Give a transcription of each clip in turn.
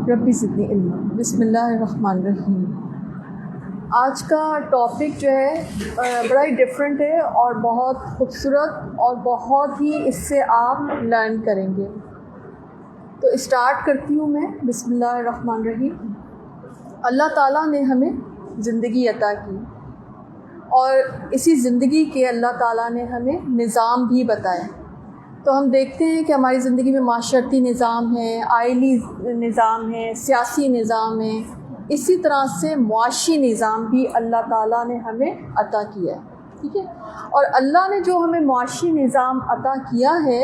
ربی زدنی علما۔ بسم اللہ الرحمن الرحیم۔ آج کا ٹاپک جو ہے بڑا ہی ڈفرینٹ ہے اور بہت خوبصورت اور بہت ہی اس سے آپ لرن کریں گے۔ تو اسٹارٹ کرتی ہوں میں۔ بسم اللہ الرحمن الرحیم۔ اللہ تعالیٰ نے ہمیں زندگی عطا کی اور اسی زندگی کے اللہ تعالیٰ نے ہمیں نظام بھی بتایا۔ تو ہم دیکھتے ہیں کہ ہماری زندگی میں معاشرتی نظام ہے، آئلی نظام ہے، سیاسی نظام ہے، اسی طرح سے معاشی نظام بھی اللہ تعالیٰ نے ہمیں عطا کیا ہے، ٹھیک ہے۔ اور اللہ نے جو ہمیں معاشی نظام عطا کیا ہے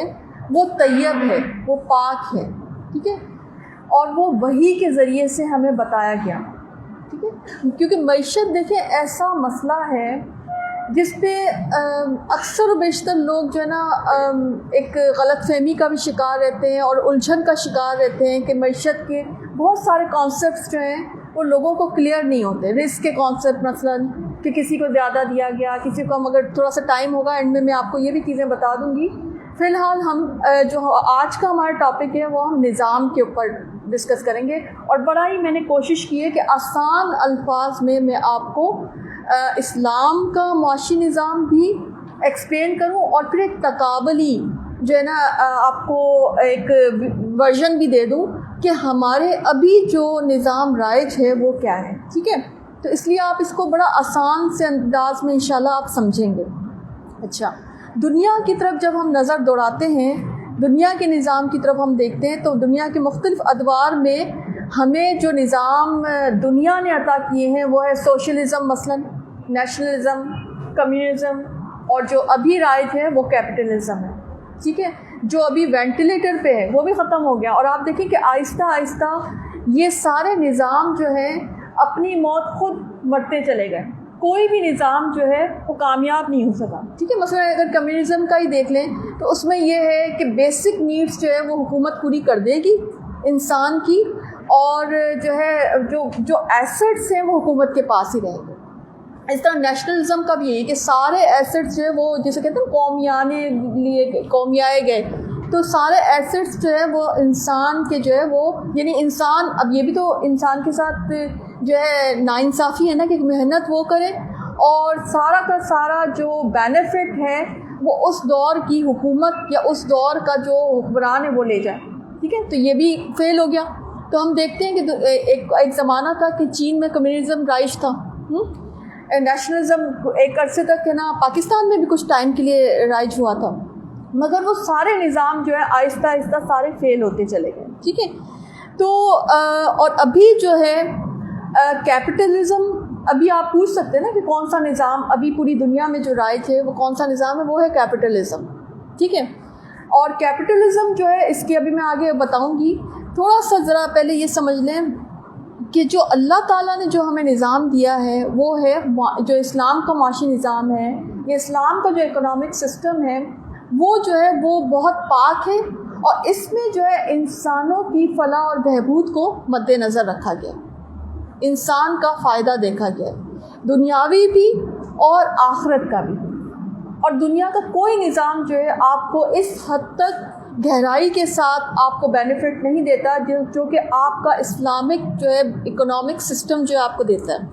وہ طیب ہے، وہ پاک ہے، ٹھیک ہے، اور وہ وحی کے ذریعے سے ہمیں بتایا گیا، ٹھیک ہے۔ کیونکہ معیشت دیکھیں ایسا مسئلہ ہے جس پہ اکثر و بیشتر لوگ جو ہے نا ایک غلط فہمی کا بھی شکار رہتے ہیں اور الجھن کا شکار رہتے ہیں کہ معیشت کے بہت سارے کانسیپٹس جو ہیں وہ لوگوں کو کلیئر نہیں ہوتے۔ رسک کے کانسیپٹ مثلا کہ کسی کو زیادہ دیا گیا، کسی کو مگر تھوڑا سا ٹائم ہوگا اینڈ میں آپ کو یہ بھی چیزیں بتا دوں گی۔ فی الحال ہم جو آج کا ہمارا ٹاپک ہے وہ ہم نظام کے اوپر ڈسکس کریں گے، اور بڑا ہی میں نے کوشش کی ہے کہ آسان الفاظ میں آپ کو اسلام کا معاشی نظام بھی ایکسپلین کروں اور پھر ایک تقابلی جو ہے نا آپ کو ایک ورژن بھی دے دوں کہ ہمارے ابھی جو نظام رائج ہے وہ کیا ہے، ٹھیک ہے۔ تو اس لیے آپ اس کو بڑا آسان سے انداز میں انشاءاللہ آپ سمجھیں گے۔ اچھا، دنیا کی طرف جب ہم نظر دوڑاتے ہیں، دنیا کے نظام کی طرف ہم دیکھتے ہیں تو دنیا کے مختلف ادوار میں ہمیں جو نظام دنیا نے عطا کیے ہیں وہ ہے سوشلزم، مثلا نیشنلزم، کمیونزم، اور جو ابھی رائج ہے وہ کیپٹلزم ہے، ٹھیک ہے۔ جو ابھی وینٹیلیٹر پہ ہے وہ بھی ختم ہو گیا، اور آپ دیکھیں کہ آہستہ آہستہ یہ سارے نظام جو ہے اپنی موت خود مرتے چلے گئے۔ کوئی بھی نظام جو ہے وہ کامیاب نہیں ہو سکا، ٹھیک ہے۔ مثلا اگر کمیونزم کا ہی دیکھ لیں تو اس میں یہ ہے کہ بیسک نیڈس جو ہے وہ حکومت پوری کر دے گی انسان کی، اور جو ہے جو ایسٹس ہیں وہ حکومت کے پاس ہی رہیں گے۔ اس طرح نیشنلزم کا بھی یہی کہ سارے ایسٹس جو ہے وہ جسے کہتے ہیں قومیائے گئے، تو سارے ایسٹس جو ہے وہ انسان کے جو ہے وہ یعنی انسان، اب یہ بھی تو انسان کے ساتھ جو ہے ناانصافی ہے نا کہ محنت وہ کرے اور سارا کا سارا جو بینیفٹ ہے وہ اس دور کی حکومت یا اس دور کا جو حکمران ہے وہ لے جائے، ٹھیک ہے۔ تو یہ بھی فیل ہو گیا۔ تو ہم دیکھتے ہیں کہ ایک زمانہ تھا کہ چین میں کمیونزم رائج تھا، نیشنلزم ایک عرصے تک ہے نا پاکستان میں بھی کچھ ٹائم کے لیے رائج ہوا تھا، مگر وہ سارے نظام جو ہے آہستہ آہستہ سارے فیل ہوتے چلے گئے، ٹھیک ہے۔ تو اور ابھی جو ہے کیپٹلزم، ابھی آپ پوچھ سکتے ہیں نا کہ کون سا نظام ابھی پوری دنیا میں جو رائج ہے وہ کون سا نظام ہے، وہ ہے کیپٹلزم، ٹھیک ہے۔ اور کیپٹلزم جو ہے اس کی ابھی میں آگے بتاؤں گی، تھوڑا سا ذرا پہلے یہ سمجھ لیں کہ جو اللہ تعالیٰ نے جو ہمیں نظام دیا ہے وہ ہے جو اسلام کا معاشی نظام ہے، یہ اسلام کا جو اکنامک سسٹم ہے وہ جو ہے وہ بہت پاک ہے، اور اس میں جو ہے انسانوں کی فلاح اور بہبود کو مد نظر رکھا گیا، انسان کا فائدہ دیکھا گیا، دنیاوی بھی اور آخرت کا بھی۔ اور دنیا کا کوئی نظام جو ہے آپ کو اس حد تک گہرائی کے ساتھ آپ کو بینیفٹ نہیں دیتا جو کہ آپ کا اسلامک جو ہے اکنامک سسٹم جو ہے آپ کو دیتا ہے۔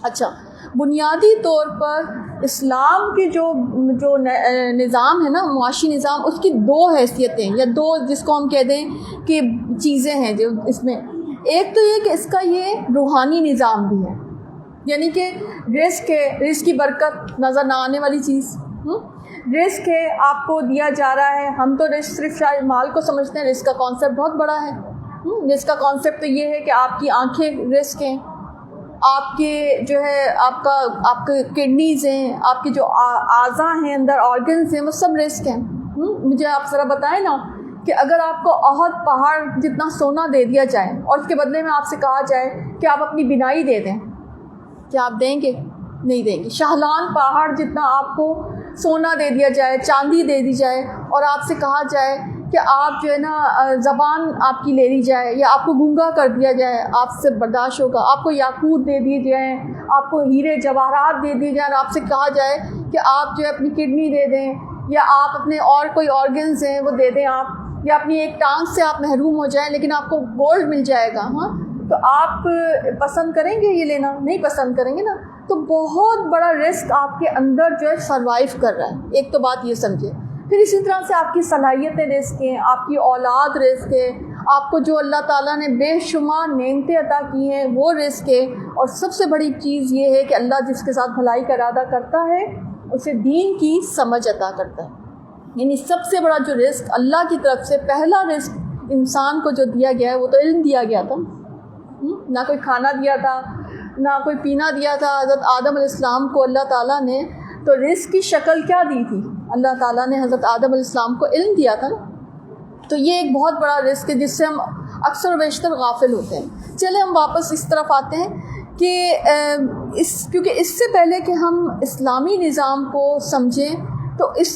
اچھا، بنیادی طور پر اسلام کے جو نظام ہے نا معاشی نظام، اس کی دو حیثیتیں یا دو جس کو ہم کہہ دیں کہ چیزیں ہیں جو اس میں، ایک تو یہ کہ اس کا یہ روحانی نظام بھی ہے، یعنی کہ رزق ہے، رزق کی برکت نظر نہ آنے والی چیز، رزق ہے آپ کو دیا جا رہا ہے۔ ہم تو رزق صرف شاید مال کو سمجھتے ہیں، رزق کا کانسیپٹ بہت بڑا ہے۔ رزق کا کانسیپٹ تو یہ ہے کہ آپ کی آنکھیں رزق ہیں، آپ کے جو ہے آپ کے کڈنیز ہیں، آپ کے جو اعضاء ہیں اندر آرگنز ہیں وہ سب رزق ہیں۔ مجھے آپ ذرا بتائیں نا کہ اگر آپ کو احد پہاڑ جتنا سونا دے دیا جائے اور اس کے بدلے میں آپ سے کہا جائے کہ آپ اپنی بینائی دے دیں، کیا آپ دیں گے؟ نہیں دیں گے۔ شاہلان پہاڑ جتنا آپ کو سونا دے دیا جائے، چاندی دے دی جائے، اور آپ سے کہا جائے کہ آپ جو ہے نا زبان آپ کی لے لی جائے یا آپ کو گونگا کر دیا جائے، آپ سے برداشت ہوگا؟ آپ کو یاقوت دے دیے جائیں، آپ کو ہیرے جواہرات دے دیے جائیں، اور آپ سے کہا جائے کہ آپ جو ہے اپنی کڈنی دے دیں یا آپ اپنے اور کوئی آرگنز ہیں وہ دے دیں آپ، یا اپنی ایک ٹانگ سے آپ محروم ہو جائیں لیکن آپ کو گولڈ مل جائے گا، ہاں تو آپ پسند کریں گے یہ لینا؟ نہیں پسند کریں گے نا. تو بہت بڑا رسک آپ کے اندر جو ہے سروائیو کر رہا ہے. ایک تو بات یہ سمجھے. پھر اسی طرح سے آپ کی صلاحیتیں رسک ہیں، آپ کی اولاد رسک ہے، آپ کو جو اللہ تعالیٰ نے بے شمار نعمتیں عطا کی ہیں وہ رسک ہے. اور سب سے بڑی چیز یہ ہے کہ اللہ جس کے ساتھ بھلائی کا ارادہ کرتا ہے اسے دین کی سمجھ عطا کرتا ہے. یعنی سب سے بڑا جو رزق اللہ کی طرف سے پہلا رزق انسان کو جو دیا گیا ہے وہ تو علم دیا گیا تھا. نہ کوئی کھانا دیا تھا، نہ کوئی پینا دیا تھا. حضرت آدم علیہ السلام کو اللہ تعالیٰ نے تو رزق کی شکل کیا دی تھی؟ اللہ تعالیٰ نے حضرت آدم علیہ السلام کو علم دیا تھا نا. تو یہ ایک بہت بڑا رزق ہے جس سے ہم اکثر و بیشتر غافل ہوتے ہیں. چلے ہم واپس اس طرف آتے ہیں کہ کیونکہ اس سے پہلے کہ ہم اسلامی نظام کو سمجھیں تو اس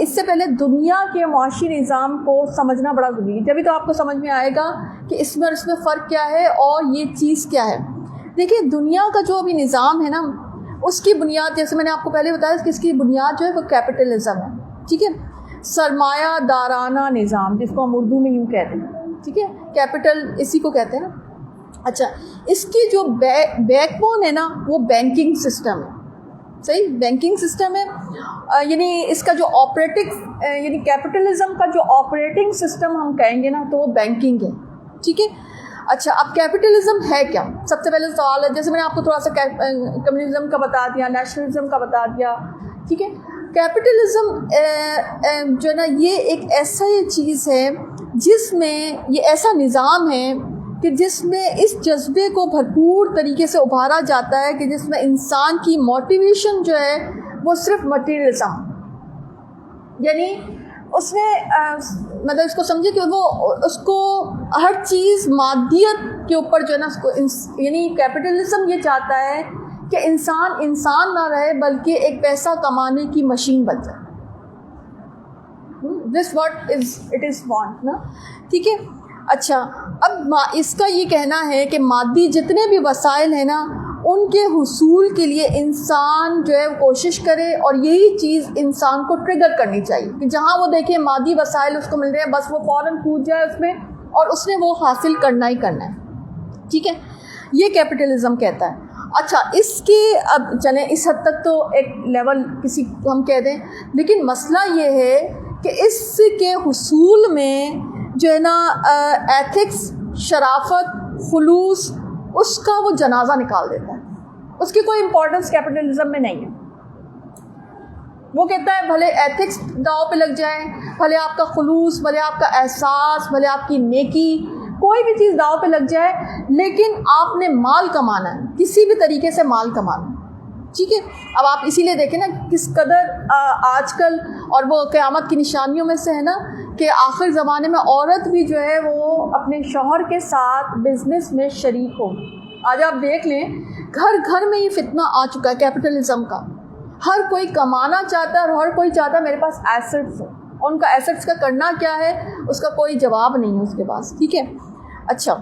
سے پہلے دنیا کے معاشی نظام کو سمجھنا بڑا ضروری ہے. جبھی تو آپ کو سمجھ میں آئے گا کہ اس میں اور اس میں فرق کیا ہے اور یہ چیز کیا ہے. دیکھیے دنیا کا جو ابھی نظام ہے نا اس کی بنیاد، جیسے میں نے آپ کو پہلے بتایا کہ اس کی بنیاد جو ہے وہ کیپٹلزم ہے. ٹھیک ہے، سرمایہ دارانہ نظام جس کو ہم اردو میں یوں کہتے ہیں. ٹھیک ہے، کیپٹل اسی کو کہتے ہیں نا. اچھا، اس کی جو بیک بون ہے نا وہ بینکنگ سسٹم ہے. صحیح، بینکنگ سسٹم ہے. یعنی اس کا جو آپریٹنگ یعنی کیپٹلزم کا جو آپریٹنگ سسٹم ہم کہیں گے نا تو وہ بینکنگ ہے. ٹھیک ہے. اچھا، اب کیپٹلزم ہے کیا؟ سب سے پہلے سوال ہے، جیسے میں نے آپ کو تھوڑا سا کمیونزم کا بتا دیا، نیشنلزم کا بتا دیا. ٹھیک ہے، کیپٹلزم جو ہے نا یہ ایک ایسا چیز ہے جس میں یہ ایسا نظام ہے کہ جس میں اس جذبے کو بھرپور طریقے سے ابھارا جاتا ہے کہ جس میں انسان کی موٹیویشن جو ہے وہ صرف مٹیریلزم، یعنی اس نے مطلب اس کو سمجھے کہ وہ اس کو ہر چیز مادیت کے اوپر جو ہے نا اس کو یعنی کیپٹلزم یہ چاہتا ہے کہ انسان نہ رہے بلکہ ایک پیسہ کمانے کی مشین بن جائے. This what is it is want نا. ٹھیک ہے. اچھا، اب اس کا یہ کہنا ہے کہ مادی جتنے بھی وسائل ہیں نا ان کے حصول کے لیے انسان جو ہے کوشش کرے، اور یہی چیز انسان کو ٹریگر کرنی چاہیے کہ جہاں وہ دیکھے مادی وسائل اس کو مل رہے ہیں بس وہ فوراً کود جائے اس میں اور اس نے وہ حاصل کرنا ہی کرنا ہے. ٹھیک ہے، یہ کیپٹلزم کہتا ہے. اچھا، اس کے اب چلیں اس حد تک تو ایک لیول کسی ہم کہہ دیں، لیکن مسئلہ یہ ہے کہ اس کے حصول میں جو ہے نا ایتھکس، شرافت، خلوص، اس کا وہ جنازہ نکال دیتا ہے. اس کی کوئی امپورٹنس کیپٹلزم میں نہیں ہے. وہ کہتا ہے بھلے ایتھکس داؤ پہ لگ جائیں، بھلے آپ کا خلوص، بھلے آپ کا احساس، بھلے آپ کی نیکی، کوئی بھی چیز داؤ پہ لگ جائے، لیکن آپ نے مال کمانا ہے، کسی بھی طریقے سے مال کمانا ہے. ٹھیک ہے. اب آپ اسی لیے دیکھیں نا کس قدر آج کل، اور وہ قیامت کی نشانیوں میں سے ہے نا کہ آخر زمانے میں عورت بھی جو ہے وہ اپنے شوہر کے ساتھ بزنس میں شریک ہو. آج آپ دیکھ لیں گھر گھر میں یہ فتنہ آ چکا ہے کیپٹلزم کا. ہر کوئی کمانا چاہتا ہے اور ہر کوئی چاہتا ہے میرے پاس ایسٹس ہو، اور ان کا ایسٹس کا کرنا کیا ہے اس کا کوئی جواب نہیں ہے اس کے پاس. ٹھیک ہے. اچھا،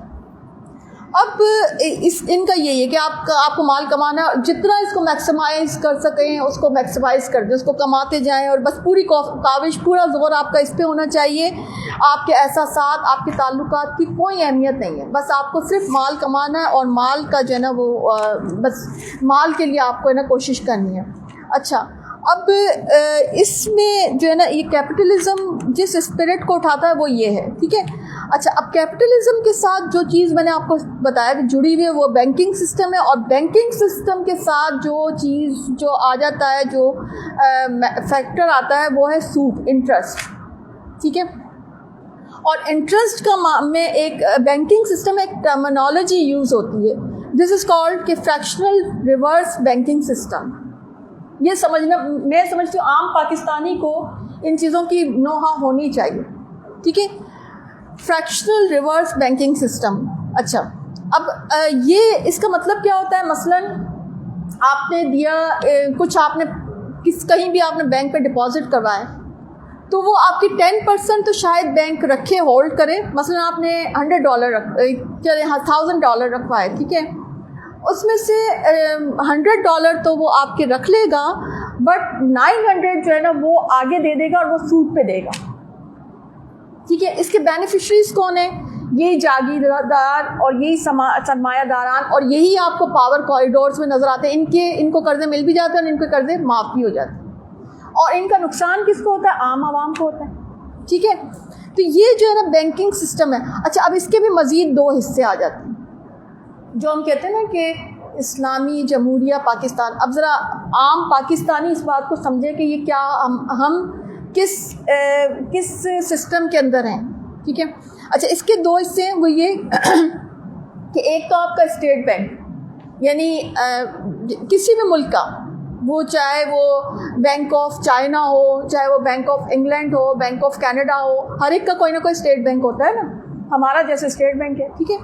اب ان کا یہی ہے کہ آپ کو مال کمانا ہے، جتنا اس کو میکسیمائز کر سکیں اس کو میکسیمائز کر دیں، اس کو کماتے جائیں، اور بس پوری کاوش، پورا زور آپ کا اس پہ ہونا چاہیے. آپ کے احساسات، آپ کے تعلقات کی کوئی اہمیت نہیں ہے، بس آپ کو صرف مال کمانا ہے، اور مال کا جو ہے نا وہ بس مال کے لیے آپ کو ہے نا کوشش کرنی ہے. اچھا، اب اس میں جو ہے نا یہ کیپٹلزم جس اسپرٹ کو اٹھاتا ہے وہ یہ ہے. ٹھیک ہے. اچھا، اب کیپٹلزم کے ساتھ جو چیز میں نے آپ کو بتایا کہ جڑی ہوئی ہے وہ بینکنگ سسٹم ہے، اور بینکنگ سسٹم کے ساتھ جو چیز جو آ جاتا ہے، جو فیکٹر آتا ہے وہ ہے سود، انٹرسٹ. ٹھیک ہے. اور انٹرسٹ کا میں ایک بینکنگ سسٹم ایک ٹرمینالوجی یوز ہوتی ہے، دس از کالڈ کہ فریکشنل ریورس بینکنگ سسٹم. یہ سمجھنا، میں سمجھتی ہوں عام پاکستانی کو ان چیزوں کی نوحہ ہونی چاہیے. ٹھیک ہے. Fractional reverse banking system. اچھا، اب یہ اس کا مطلب کیا ہوتا ہے؟ مثلاً آپ نے دیا کچھ، آپ نے کہیں بھی آپ نے بینک پہ ڈپازٹ کروائے تو وہ آپ کی 10% تو شاید بینک رکھے، ہولڈ کرے. مثلاً آپ نے $100 رکھوائے. ٹھیک ہے. اس میں سے $100 تو وہ آپ کے رکھ لے گا، بٹ 900 جو ہے نا وہ آگے دے دے گا اور وہ سود پہ دے گا. ٹھیک ہے. اس کے بینیفیشریز کون ہیں؟ یہی جاگیردار اور یہی سرمایہ داران، اور یہی آپ کو پاور کوریڈورز میں نظر آتے ہیں. ان کو قرضے مل بھی جاتے ہیں اور ان کے قرضے معاف بھی ہو جاتے ہیں. اور ان کا نقصان کس کو ہوتا ہے؟ عام عوام کو ہوتا ہے. ٹھیک ہے. تو یہ جو ہے نا بینکنگ سسٹم ہے. اچھا اب اس کے بھی مزید دو حصے آ جاتے ہیں جو ہم کہتے ہیں نا کہ اسلامی جمہوریہ پاکستان. اب ذرا عام پاکستانی اس بات کو سمجھے کہ یہ کیا ہم کس سسٹم کے اندر ہیں. ٹھیک ہے. اچھا اس کے دو حصے ہیں. وہ یہ کہ ایک تو آپ کا اسٹیٹ بینک، یعنی کسی بھی ملک کا، وہ چاہے وہ بینک آف چائنا ہو، چاہے وہ بینک آف انگلینڈ ہو، بینک آف کینیڈا ہو، ہر ایک کا کوئی نہ کوئی اسٹیٹ بینک ہوتا ہے نا. ہمارا جیسے اسٹیٹ بینک ہے. ٹھیک ہے.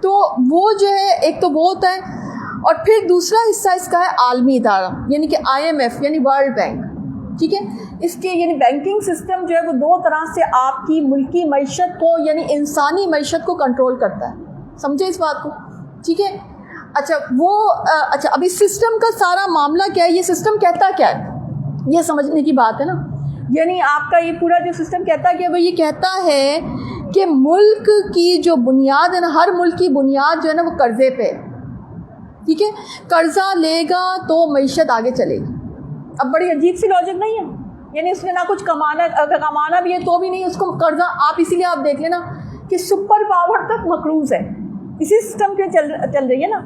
تو وہ جو ہے ایک تو وہ ہوتا ہے، اور پھر دوسرا حصہ اس کا ہے عالمی ادارہ، یعنی کہ IMF یعنی ورلڈ بینک. ٹھیک ہے. اس کے یعنی بینکنگ سسٹم جو ہے وہ دو طرح سے آپ کی ملکی معیشت کو یعنی انسانی معیشت کو کنٹرول کرتا ہے. سمجھے اس بات کو؟ ٹھیک ہے. اچھا اچھا اب اس سسٹم کا سارا معاملہ کیا ہے؟ یہ سسٹم کہتا کیا ہے؟ یہ سمجھنے کی بات ہے نا. یعنی آپ کا یہ پورا جو سسٹم کہتا کیا ہے؟ وہ یہ کہتا ہے کہ ملک کی جو بنیاد ہے نا، ہر ملک کی بنیاد جو ہے نا وہ قرضے پہ. ٹھیک ہے. قرضہ لے گا تو معیشت آگے چلے گی. اب بڑی عجیب سی لاجک نہیں ہے؟ یعنی اس نے نہ کچھ کمانا، اگر کمانا بھی ہے تو بھی نہیں، اس کو قرضہ آپ اسی لیے آپ دیکھ لینا کہ سپر پاور تک مقروض ہے، اسی سسٹم کے چل رہی ہے نا.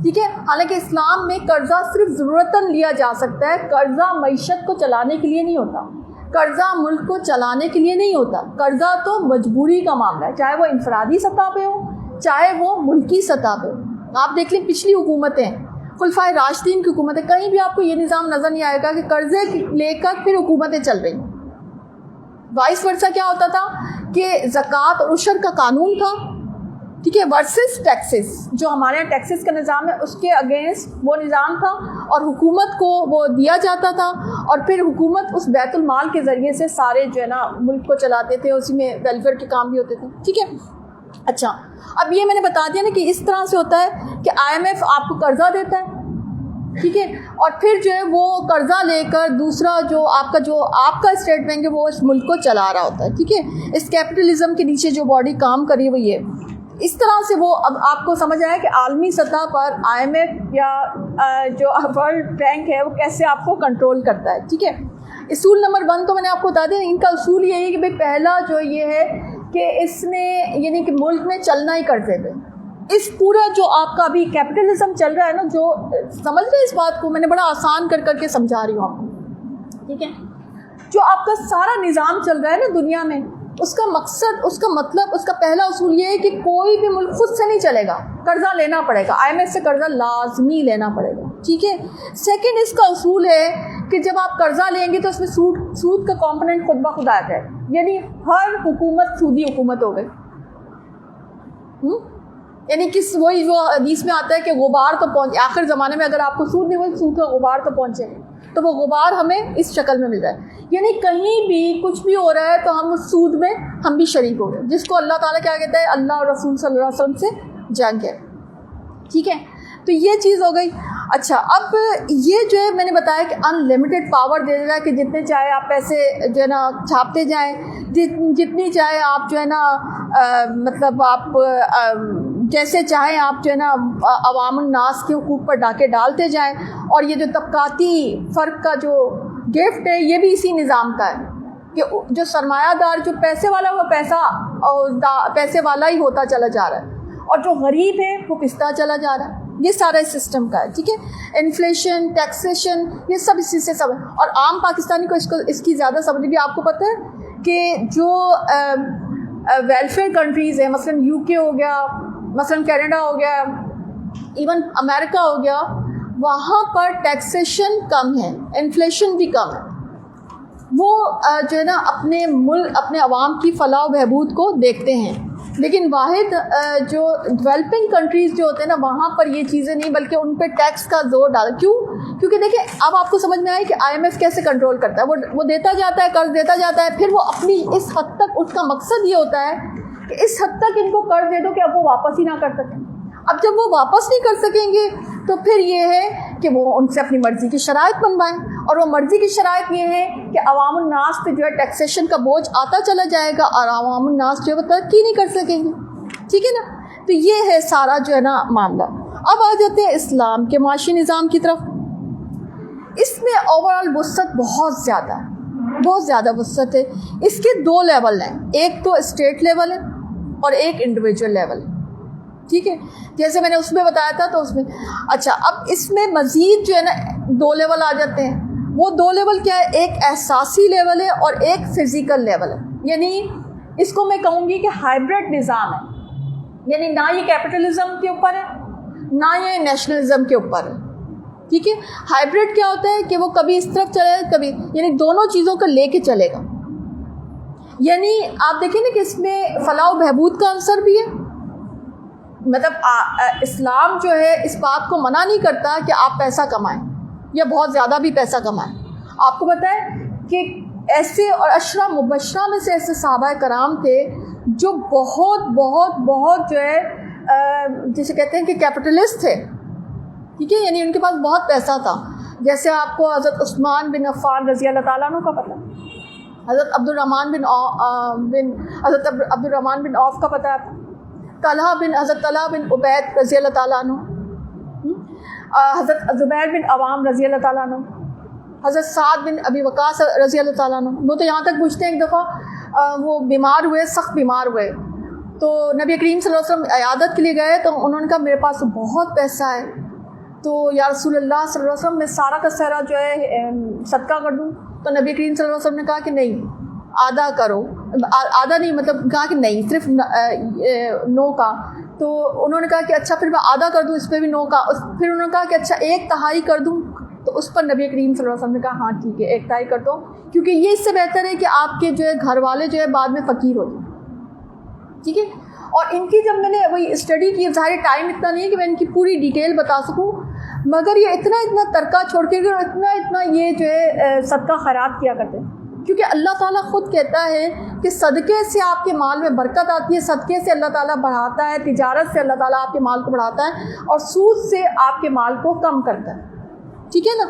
ٹھیک ہے. حالانکہ اسلام میں قرضہ صرف ضرورتاً لیا جا سکتا ہے. قرضہ معیشت کو چلانے کے لیے نہیں ہوتا، قرضہ ملک کو چلانے کے لیے نہیں ہوتا. قرضہ تو مجبوری کا معاملہ ہے، چاہے وہ انفرادی سطح پہ ہو چاہے وہ ملکی سطح پہ ہو. آپ دیکھ لیں پچھلی حکومتیں، خلفائے راشدین کی حکومتیں، کہیں بھی آپ کو یہ نظام نظر نہیں آئے گا کہ قرضے لے کر پھر حکومتیں چل رہی. وائس ورثہ کیا ہوتا تھا کہ زکوٰۃ اور عشر کا قانون تھا. ٹھیک ہے. ورسز ٹیکسز، جو ہمارے یہاں ٹیکسز کا نظام ہے اس کے اگینسٹ وہ نظام تھا، اور حکومت کو وہ دیا جاتا تھا، اور پھر حکومت اس بیت المال کے ذریعے سے سارے جو ہے نا ملک کو چلاتے تھے. اسی میں ویلفیئر کے کام بھی ہوتے تھے. ٹھیک ہے. اچھا اب یہ میں نے بتا دیا نا کہ اس طرح سے ہوتا ہے کہ IMF آپ کو قرضہ دیتا ہے. ٹھیک ہے. اور پھر جو ہے وہ قرضہ لے کر دوسرا جو آپ کا اسٹیٹ بینک ہے وہ اس ملک کو چلا رہا ہوتا ہے. ٹھیک ہے. اس کیپٹلزم کے نیچے جو باڈی کام کر رہی ہے وہ یہ اس طرح سے وہ اب آپ کو سمجھ آیا کہ عالمی سطح پر IMF یا جو ورلڈ بینک ہے وہ کیسے آپ کو کنٹرول کرتا ہے. ٹھیک ہے. اصول نمبر 1 تو میں نے آپ کو بتا دیا. ان کا اصول یہی ہے کہ بھائی پہلا جو یہ ہے کہ اس نے یعنی کہ ملک میں چلنا ہی قرضے پہ. اس پورا جو آپ کا ابھی کیپٹلزم چل رہا ہے نا، جو سمجھ رہے اس بات کو، میں نے بڑا آسان کر کے سمجھا رہی ہوں آپ کو. ٹھیک ہے. جو آپ کا سارا نظام چل رہا ہے نا دنیا میں، اس کا مقصد، اس کا مطلب، اس کا پہلا اصول یہ ہے کہ کوئی بھی ملک خود سے نہیں چلے گا، قرضہ لینا پڑے گا. IMF سے قرضہ لازمی لینا پڑے گا. ٹھیک ہے. سیکنڈ اس کا اصول ہے کہ جب آپ قرضہ لیں گے تو اس میں سود کا کمپوننٹ خود بخود آ جائے، یعنی ہر حکومت سودی حکومت ہو گئی. یعنی وہی جو حدیث میں آتا ہے کہ غبار تو پہنچے، آخر زمانے میں اگر آپ کو سود نہیں ہوئی، سود کا غبار تو پہنچے، تو وہ غبار ہمیں اس شکل میں مل رہا ہے. یعنی کہیں بھی کچھ بھی ہو رہا ہے تو ہم اس سود میں ہم بھی شریک ہو گئے، جس کو اللہ تعالیٰ کیا کہتا ہے، اللہ اور رسول صلی اللہ علیہ وسلم سے جنگ ہے. ٹھیک ہے. تو یہ چیز ہو گئی. اچھا اب یہ جو ہے میں نے بتایا کہ ان لمیٹڈ پاور دے رہا ہے کہ جتنے چاہے آپ پیسے جو ہے نا چھاپتے جائیں، جتنی چاہے آپ جو ہے نا مطلب آپ جیسے چاہیں آپ جو ہے نا عوام الناس کے حقوق پر ڈاکے ڈالتے جائیں. اور یہ جو طبقاتی فرق کا جو گفٹ ہے یہ بھی اسی نظام کا ہے کہ جو سرمایہ دار، جو پیسے والا، وہ پیسے والا ہی ہوتا چلا جا رہا ہے، اور جو غریب ہے وہ پستا چلا جا رہا ہے. یہ سارا اس سسٹم کا ہے. ٹھیک ہے. انفلیشن، ٹیکسیشن، یہ سب اسی سے سب ہے. اور عام پاکستانی کو اس کی زیادہ سمجھ بھی. آپ کو پتہ ہے کہ جو ویلفیئر کنٹریز ہیں، مثلا UK ہو گیا، مثلا کینیڈا ہو گیا، ایون امریکہ ہو گیا، وہاں پر ٹیکسیشن کم ہے، انفلیشن بھی کم ہے. وہ جو ہے نا اپنے ملک، اپنے عوام کی فلاح و بہبود کو دیکھتے ہیں. لیکن واحد جو ڈیولپنگ کنٹریز جو ہوتے ہیں نا، وہاں پر یہ چیزیں نہیں، بلکہ ان پہ ٹیکس کا زور ڈالا. کیونکہ دیکھیں اب آپ کو سمجھ میں آئے کہ IMF کیسے کنٹرول کرتا ہے. وہ دیتا جاتا ہے، قرض دیتا جاتا ہے، پھر وہ اپنی اس حد تک، اس کا مقصد یہ ہوتا ہے کہ اس حد تک ان کو قرض دے دو کہ اب وہ واپس ہی نہ کر سکیں. اب جب وہ واپس نہیں کر سکیں گے تو پھر یہ ہے کہ وہ ان سے اپنی مرضی کی شرائط بنوائیں، اور وہ مرضی کی شرائط یہ ہے کہ عوام الناس پہ جو ہے ٹیکسیشن کا بوجھ آتا چلا جائے گا اور عوام الناس جو ہے وہ ترقی نہیں کر سکیں گے. ٹھیک ہے نا. تو یہ ہے سارا جو ہے نا معاملہ. اب آ جاتے ہیں اسلام کے معاشی نظام کی طرف. اس میں اوور آل وسعت بہت زیادہ ہے، بہت زیادہ وسعت ہے. اس کے 2 لیول ہیں، ایک تو اسٹیٹ لیول ہے اور ایک انڈیویجول لیول ہے. ٹھیک ہے، جیسے میں نے اس میں بتایا تھا. تو اس میں اچھا اب اس میں مزید جو ہے نا 2 لیول آ جاتے ہیں. وہ 2 لیول کیا ہے؟ ایک احساسی لیول ہے اور ایک فزیکل لیول ہے. یعنی اس کو میں کہوں گی کہ ہائبرڈ نظام ہے. یعنی نہ یہ کیپٹلزم کے اوپر ہے نہ یہ نیشنلزم کے اوپر ہے. ٹھیک ہے. ہائبرڈ کیا ہوتا ہے کہ وہ کبھی اس طرف چلے کبھی، یعنی دونوں چیزوں کو لے کے چلے گا. یعنی آپ دیکھیں نا کہ اس میں فلاح و بہبود کا عنصر بھی ہے. مطلب اسلام جو ہے اس بات کو منع نہیں کرتا کہ آپ پیسہ کمائیں یا بہت زیادہ بھی پیسہ کمائیں. آپ کو پتہ ہے کہ ایسے اور عشرہ مبشرہ میں سے ایسے صحابہ کرام تھے جو بہت بہت بہت جو ہے جسے کہتے ہیں کہ کیپٹلسٹ تھے. ٹھیک ہے، یعنی ان کے پاس بہت پیسہ تھا. جیسے آپ کو حضرت عثمان بن عفان رضی اللہ تعالیٰ عنہ کا پتہ، حضرت عبد الرحمن بن عوف کا پتہ ہے، حضرت طلحہ بن عبید رضی اللہ تعالیٰ عنہ، حضرت زبیر بن عوام رضی اللہ تعالیٰ عنہ، حضرت سعد بن ابی وقاص رضی اللہ تعالیٰ عنہ. وہ تو یہاں تک پوچھتے ہیں ایک دفعہ وہ بیمار ہوئے، سخت بیمار ہوئے، تو نبی کریم صلی اللہ علیہ وسلم عیادت کے لیے گئے. تو انہوں نے کہا میرے پاس بہت پیسہ ہے، تو یا رسول اللہ صلی اللہ علیہ وسلم میں سارا کا سارا جو ہے صدقہ کر دوں. تو نبی کریم صلی اللہ علیہ وسلم نے کہا کہ نہیں، آدھا کرو. آدھا نہیں، مطلب کہا کہ نہیں، صرف نو کا. تو انہوں نے کہا کہ اچھا پھر میں آدھا کر دوں، اس پہ بھی نو کا. پھر انہوں نے کہا کہ اچھا 1/3 کر دوں. تو اس پر نبی کریم صلی اللہ علیہ وسلم نے کہا ہاں ٹھیک ہے 1/3 کر دو، کیونکہ یہ اس سے بہتر ہے کہ آپ کے جو ہے گھر والے جو ہے بعد میں فقیر ہو جائیں. ٹھیک ہے. اور ان کی جب میں نے وہی اسٹڈی کی، ظاہر ٹائم اتنا نہیں ہے کہ میں ان کی پوری ڈیٹیل بتا سکوں، مگر یہ اتنا ترکہ چھوڑ کے اتنا یہ جو ہے صدقہ خیرات کیا کرتے ہیں. کیونکہ اللہ تعالیٰ خود کہتا ہے کہ صدقے سے آپ کے مال میں برکت آتی ہے، صدقے سے اللہ تعالیٰ بڑھاتا ہے، تجارت سے اللہ تعالیٰ آپ کے مال کو بڑھاتا ہے، اور سود سے آپ کے مال کو کم کرتا ہے. ٹھیک ہے نا.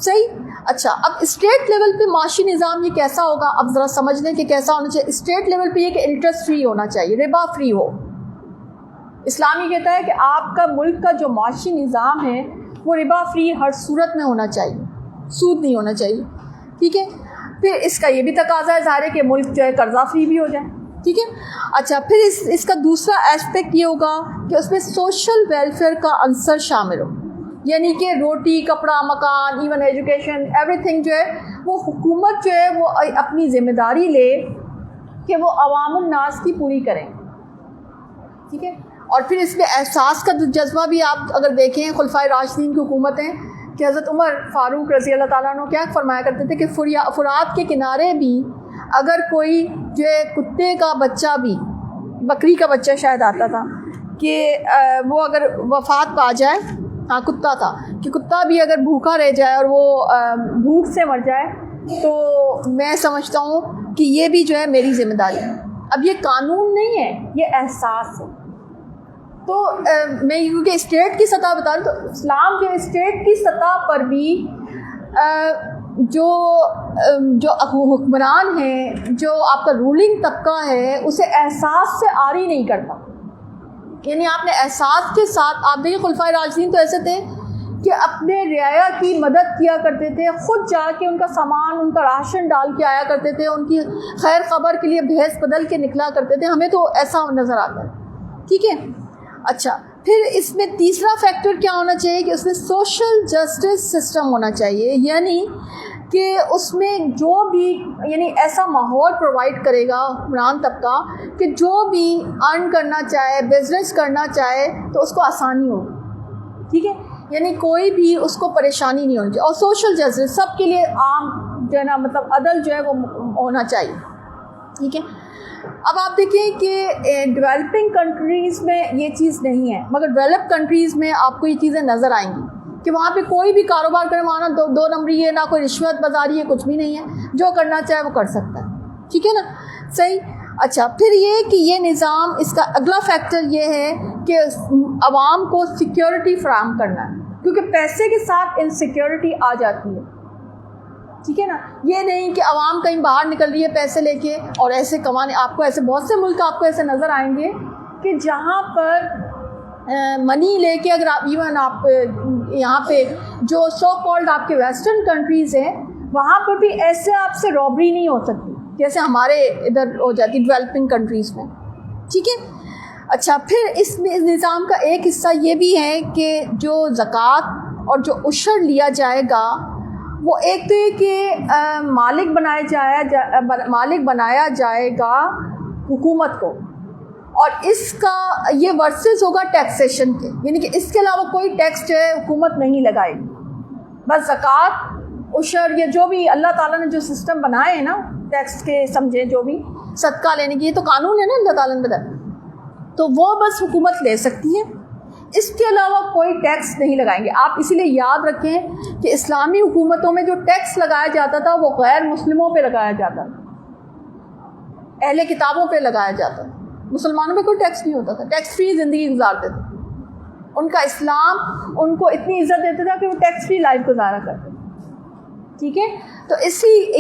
صحیح. اچھا اب اسٹیٹ لیول پہ معاشی نظام یہ کیسا ہوگا؟ اب ذرا سمجھ لیں کہ کیسا ہونا چاہیے. اسٹیٹ لیول پہ یہ کہ انٹرسٹ فری ہونا چاہیے، ربا فری ہو. اسلام یہ کہتا ہے کہ آپ کا ملک کا جو معاشی نظام ہے وہ ربا فری ہر صورت میں ہونا چاہیے، سود نہیں ہونا چاہیے. ٹھیک ہے. پھر اس کا یہ بھی تقاضا ہے ظاہر ہے کہ ملک جو ہے قرضہ فری بھی ہو جائے. ٹھیک ہے. اچھا پھر اس کا دوسرا ایسپیکٹ یہ ہوگا کہ اس میں سوشل ویلفیئر کا عنصر شامل ہو. یعنی کہ روٹی، کپڑا، مکان، ایون ایجوکیشن، ایوری تھنگ جو ہے وہ حکومت جو ہے وہ اپنی ذمہ داری لے کہ وہ عوام الناس کی پوری کریں. ٹھیک ہے. اور پھر اس میں احساس کا جذبہ بھی آپ اگر دیکھیں خلفائے راشدین کی حکومتیں کہ حضرت عمر فاروق رضی اللہ تعالیٰ عنہ کیا فرمایا کرتے تھے کہ فرات کے کنارے بھی اگر کوئی جو ہے کتے کا بچہ بھی، بکری کا بچہ شاید آتا تھا، کہ وہ اگر وفات پا جائے، ہاں کتا تھا، کہ کتا بھی اگر بھوکا رہ جائے اور وہ بھوک سے مر جائے تو میں سمجھتا ہوں کہ یہ بھی جو ہے میری ذمہ داری ہے. اب یہ قانون نہیں ہے، یہ احساس ہے. تو میں کیونکہ اسٹیٹ کی سطح بتا رہی ہوں، تو اسلام جو اسٹیٹ کی سطح پر بھی جو حکمران ہیں، جو آپ کا رولنگ طبقہ ہے، اسے احساس سے عاری نہیں کرتا. یعنی آپ نے احساس کے ساتھ، آپ دیکھیں خلفائے راشدین تو ایسے تھے کہ اپنے رعایا کی مدد کیا کرتے تھے، خود جا کے ان کا سامان، ان کا راشن ڈال کے آیا کرتے تھے، ان کی خیر خبر کے لیے بھیس بدل کے نکلا کرتے تھے. ہمیں تو ایسا نظر آتا ہے. ٹھیک ہے. اچھا پھر اس میں تیسرا فیکٹر کیا ہونا چاہیے کہ اس میں سوشل جسٹس سسٹم ہونا چاہیے. یعنی کہ اس میں جو بھی، یعنی ایسا ماحول پرووائڈ کرے گا حکمران طبقہ کہ جو بھی ارن کرنا چاہے، بزنس کرنا چاہے تو اس کو آسانی ہوگی. ٹھیک ہے. یعنی کوئی بھی اس کو پریشانی نہیں ہونی چاہیے. اور سوشل جسٹس سب کے لیے عام جو ہے نا، مطلب عدل جو ہے وہ ہونا چاہیے. ٹھیک ہے. اب آپ دیکھیں کہ ڈیولپنگ کنٹریز میں یہ چیز نہیں ہے، مگر ڈیولپ کنٹریز میں آپ کو یہ چیزیں نظر آئیں گی کہ وہاں پہ کوئی بھی کاروبار کرے، وہاں نہ دو نمبری ہے، نہ کوئی رشوت بازاری ہے، کچھ بھی نہیں ہے. جو کرنا چاہے وہ کر سکتا ہے. ٹھیک ہے نا. صحیح. اچھا پھر یہ کہ یہ نظام، اس کا اگلا فیکٹر یہ ہے کہ عوام کو سیکیورٹی فراہم کرنا ہے. کیونکہ پیسے کے ساتھ انسیکیورٹی آ جاتی ہے، ٹھیک ہے نا. یہ نہیں کہ عوام کہیں باہر نکل رہی ہے پیسے لے کے اور ایسے کمانے. آپ کو ایسے بہت سے ملک آپ کو ایسے نظر آئیں گے کہ جہاں پر منی لے کے اگر آپ ایون آپ یہاں پہ جو سو کالڈ آپ کے ویسٹرن کنٹریز ہیں وہاں پر بھی ایسے آپ سے رابری نہیں ہو سکتی جیسے ہمارے ادھر ہو جاتی ڈیولپنگ کنٹریز میں، ٹھیک ہے. اچھا، پھر اس نظام کا ایک حصہ یہ بھی ہے کہ جو زکوٰۃ اور جو عشر لیا جائے گا وہ ایک تو یہ کہ مالک بنایا جائے گا حکومت کو، اور اس کا یہ ورسز ہوگا ٹیکسیشن کے، یعنی کہ اس کے علاوہ کوئی ٹیکس جو ہے حکومت نہیں لگائے گی. بس زکوٰۃ، عشر، یا جو بھی اللہ تعالیٰ نے جو سسٹم بنائے ہیں نا ٹیکس کے، سمجھیں جو بھی صدقہ لینے کی، یہ تو قانون ہے نا اللہ تعالیٰ نے بتایا، تو وہ بس حکومت لے سکتی ہے، اس کے علاوہ کوئی ٹیکس نہیں لگائیں گے. آپ اسی لیے یاد رکھیں کہ اسلامی حکومتوں میں جو ٹیکس لگایا جاتا تھا وہ غیر مسلموں پہ لگایا جاتا تھا، اہل کتابوں پہ لگایا جاتا تھا. مسلمانوں پہ کوئی ٹیکس نہیں ہوتا تھا، ٹیکس فری زندگی گزارتے تھے. ان کا اسلام ان کو اتنی عزت دیتا تھا کہ وہ ٹیکس فری لائف گزارا کرتے تھے، ٹھیک ہے. تو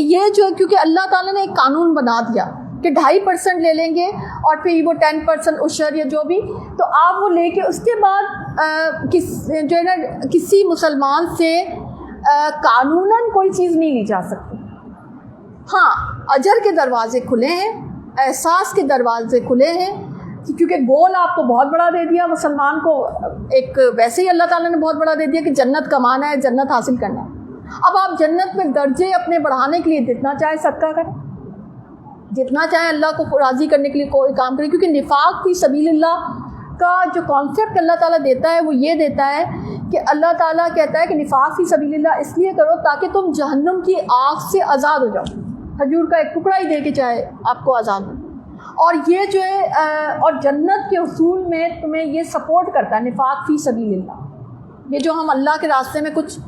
یہ جو کیونکہ اللہ تعالیٰ نے ایک قانون بنا دیا کہ 2.5% لے لیں گے اور پھر وہ 10% عشر یا جو بھی، تو آپ وہ لے کے اس کے بعد جو ہے نا کسی مسلمان سے قانوناً کوئی چیز نہیں لی جا سکتی. ہاں، اجر کے دروازے کھلے ہیں، احساس کے دروازے کھلے ہیں، کیونکہ گول آپ کو بہت بڑا دے دیا مسلمان کو. ایک ویسے ہی اللہ تعالیٰ نے بہت بڑا دے دیا کہ جنت کمانا ہے، جنت حاصل کرنا ہے. اب آپ جنت میں درجے اپنے بڑھانے کے لیے جتنا چاہے صدقہ کریں، جتنا چاہے اللہ کو راضی کرنے کے لیے کوئی کام کریں، کیونکہ نفاق فی سبیل اللہ کا جو کانسیپٹ اللہ تعالیٰ دیتا ہے وہ یہ دیتا ہے کہ اللہ تعالیٰ کہتا ہے کہ نفاق فی سبیل اللہ اس لیے کرو تاکہ تم جہنم کی آگ سے آزاد ہو جاؤ. کھجور کا ایک ٹکڑا ہی دے کے چاہے آپ کو آزاد ہو. اور یہ جو ہے اور جنت کے اصول میں تمہیں یہ سپورٹ کرتا ہے نفاق فی سبیل اللہ. یہ جو ہم اللہ کے راستے میں کچھ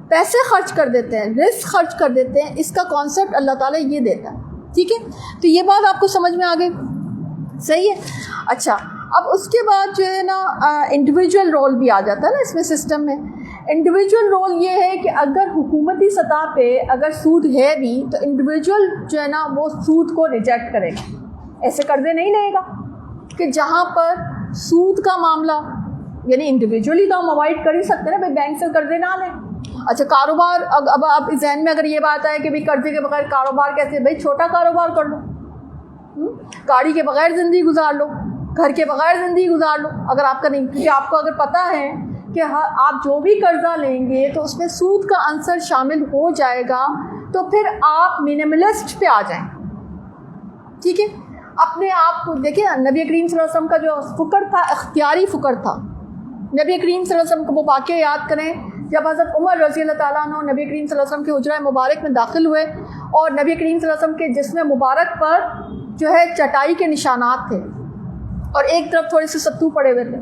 پیسے خرچ کر دیتے ہیں، رزق خرچ کر دیتے ہیں، اس کا کانسیپٹ اللہ تعالیٰ یہ دیتا ہے، ٹھیک ہے. تو یہ بات آپ کو سمجھ میں آ گئی، صحیح ہے. اچھا، اب اس کے بعد جو ہے نا انڈیویجول رول بھی آ جاتا ہے نا اس میں سسٹم میں. انڈیویجول رول یہ ہے کہ اگر حکومتی سطح پہ اگر سود ہے بھی تو انڈیویجول جو ہے نا وہ سود کو ریجیکٹ کرے گا، ایسے قرضے نہیں لے گا. کہ جہاں پر سود کا معاملہ، یعنی انڈیویجولی تو ہم اوائڈ کر ہی سکتے ہیں نا، بھائی بینک سے قرضے نہ لیں. اچھا، کاروبار، اب آپ ذہن میں اگر یہ بات آئے کہ بھائی قرضے کے بغیر کاروبار کیسے، بھائی چھوٹا کاروبار کر لو، گاڑی کے بغیر زندگی گزار لو، گھر کے بغیر زندگی گزار لو اگر آپ کا نہیں. کیونکہ آپ کو اگر پتہ ہے کہ آپ جو بھی قرضہ لیں گے تو اس میں سود کا عنصر شامل ہو جائے گا، تو پھر آپ منیملسٹ پہ آ جائیں، ٹھیک ہے. اپنے آپ کو دیکھیں، نبی کریم صلی اللہ علیہ وسلم کا جو فقر تھا اختیاری فقر تھا. نبی کریم صلی اللہ علیہ وسلم کو وہ واقعہ یاد کریں جب حضرت عمر رضی اللہ تعالیٰ عنہ نبی کریم صلی اللہ علیہ وسلم کے حجرہ مبارک میں داخل ہوئے اور نبی کریم صلی اللہ علیہ وسلم کے جسم مبارک پر جو ہے چٹائی کے نشانات تھے اور ایک طرف تھوڑے سے ستو پڑے ہوئے تھے.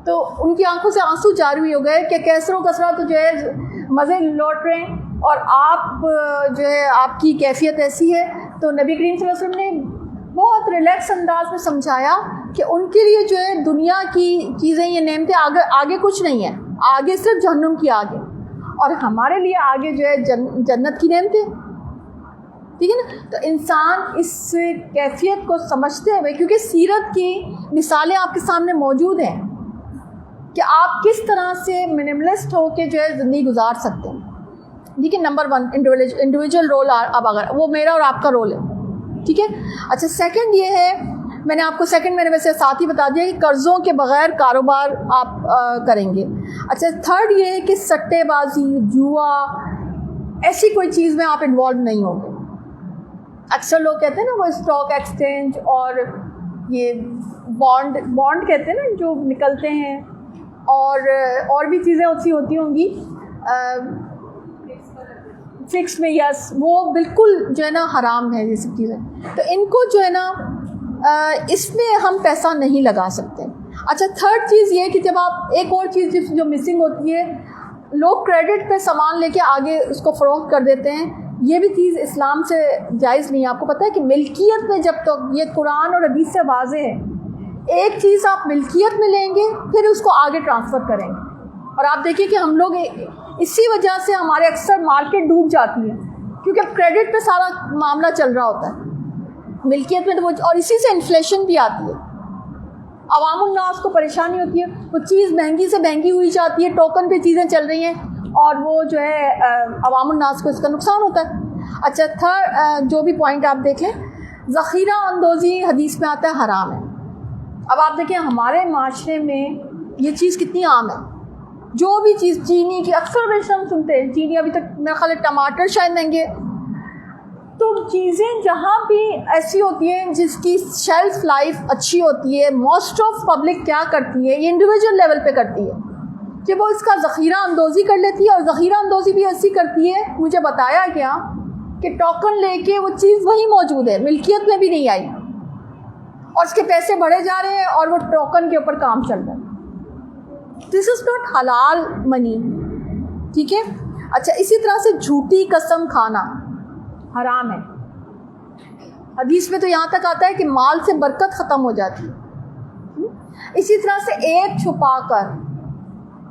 تو ان کی آنکھوں سے آنسو جاری ہو گئے کہ کیسر و کثرت جو ہے مزے لوٹ رہے ہیں اور آپ جو ہے آپ کی کیفیت ایسی ہے. تو نبی کریم صلی اللہ علیہ وسلم نے بہت ریلیکس انداز میں سمجھایا کہ ان کے لیے جو ہے دنیا کی چیزیں، یہ نعمتیں آگے کچھ نہیں ہیں، آگے صرف جہنم کی آگے، اور ہمارے لیے آگے جو ہے جنت کی نعمتیں، ٹھیک ہے نا. تو انسان اس کیفیت کو سمجھتے ہوئے، کیونکہ سیرت کی مثالیں آپ کے سامنے موجود ہیں کہ آپ کس طرح سے منیملسٹ ہو کے جو ہے زندگی گزار سکتے ہیں. ٹھیک ہے، نمبر 1 انڈیویجول رول. اب اگر وہ میرا اور آپ کا رول ہے، ٹھیک ہے. اچھا، سیکنڈ یہ ہے، میں نے آپ کو میں نے ویسے ساتھ ہی بتا دیا کہ قرضوں کے بغیر کاروبار آپ کریں گے. اچھا، تھرڈ یہ ہے کہ سٹے بازی، جوا، ایسی کوئی چیز میں آپ انوالو نہیں ہوں گے. اکثر لوگ کہتے ہیں نا وہ اسٹاک ایکسچینج اور یہ بانڈ کہتے ہیں نا جو نکلتے ہیں، اور بھی چیزیں ایسی ہوتی ہوں گی فکس میں، یس، وہ بالکل جو ہے نا حرام ہے یہ سب چیزیں. تو ان کو جو ہے نا اس میں ہم پیسہ نہیں لگا سکتے. اچھا، تھرڈ چیز یہ کہ جب آپ ایک اور چیز جو مسنگ ہوتی ہے، لوگ کریڈٹ پہ سامان لے کے آگے اس کو فروخت کر دیتے ہیں. یہ بھی چیز اسلام سے جائز نہیں ہے. آپ کو پتہ ہے کہ ملکیت میں جب تک، یہ قرآن اور حدیث سے واضح ہے، ایک چیز آپ ملکیت میں لیں گے پھر اس کو آگے ٹرانسفر کریں گے. اور آپ دیکھیں کہ ہم لوگ اسی وجہ سے ہمارے اکثر مارکیٹ ڈوب جاتی ہے، کیونکہ اب کریڈٹ پہ سارا معاملہ چل رہا ہوتا ہے، ملکیت میں تو وہ، اور اسی سے انفلیشن بھی آتی ہے، عوام الناس کو پریشانی ہوتی ہے، وہ چیز مہنگی سے مہنگی ہوئی جاتی ہے، ٹوکن پہ چیزیں چل رہی ہیں، اور وہ جو ہے عوام الناس کو اس کا نقصان ہوتا ہے۔ اچھا، تھرڈ جو بھی پوائنٹ آپ دیکھیں، ذخیرہ اندوزی حدیث میں آتا ہے حرام ہے۔ اب آپ دیکھیں ہمارے معاشرے میں یہ چیز کتنی عام ہے، جو بھی چیز چینی کی اکثر بیشتر ہم سنتے ہیں، چینی ابھی تک میرا خیال ہے، ٹماٹر شاید مہنگے، تو چیزیں جہاں بھی ایسی ہوتی ہیں جس کی شیلف لائف اچھی ہوتی ہے، موسٹ آف پبلک کیا کرتی ہے، یہ انڈیویجول لیول پہ کرتی ہے کہ وہ اس کا ذخیرہ اندوزی کر لیتی ہے، اور ذخیرہ اندوزی بھی ایسی کرتی ہے، مجھے بتایا گیا کہ ٹوکن لے کے وہ چیز وہی موجود ہے، ملکیت میں بھی نہیں آئی، اور اس کے پیسے بڑھے جا رہے ہیں اور وہ ٹوکن کے اوپر کام چل رہا ہے۔ دس از ناٹ حلال منی، ٹھیک ہے۔ اچھا، اسی طرح سے جھوٹی قسم کھانا حرام ہے۔ حدیث میں تو یہاں تک آتا ہے کہ مال سے برکت ختم ہو جاتی ہے۔ اسی طرح سے ایپ چھپا کر